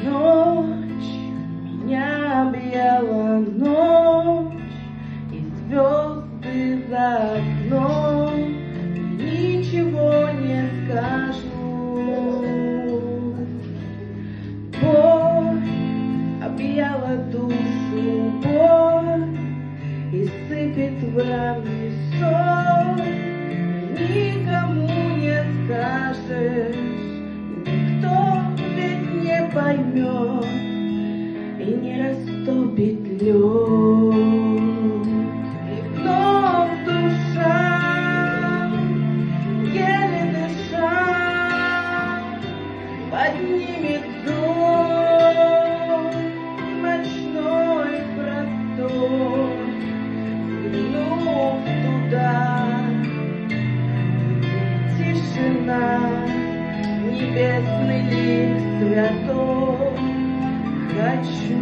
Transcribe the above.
Ночь меня объяла, ночь, и звезды за окном, ничего не скажу. Боль объяла душу, боль, и сыпет в раны соль, никому не скажешь, никто ведь не поймет и не растопит лед. И вновь душа, еле дыша, поднимет дом ночной простор, взглянув туда, тишина, небесный лик святой. Хочу